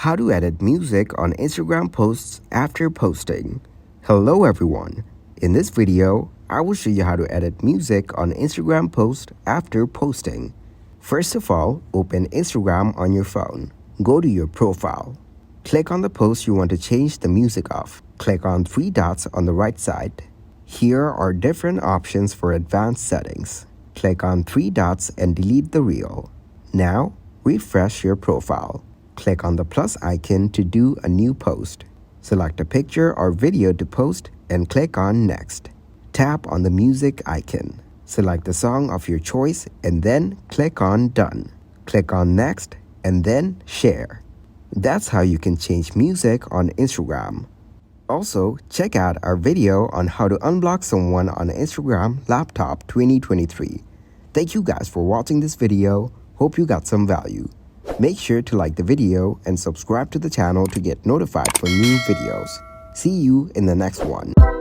How to edit music on Instagram posts after posting. Hello everyone. In this video, I will show you how to edit music on Instagram posts after posting. First of all, open Instagram on your phone. Go to your profile. Click on the post you want to change the music of. Click on three dots on the right side. Here are different options for advanced settings. Click on three dots and delete the reel. Now, refresh your profile. Click on the plus icon to do a new post. Select a picture or video to post and click on Next. Tap on the music icon. Select the song of your choice and then click on Done. Click on Next and then Share. That's how you can change music on Instagram. Also, check out our video on how to unblock someone on Instagram Laptop 2023. Thank you guys for watching this video. Hope you got some value. Make sure to like the video and subscribe to the channel to get notified for new videos. See you in the next one.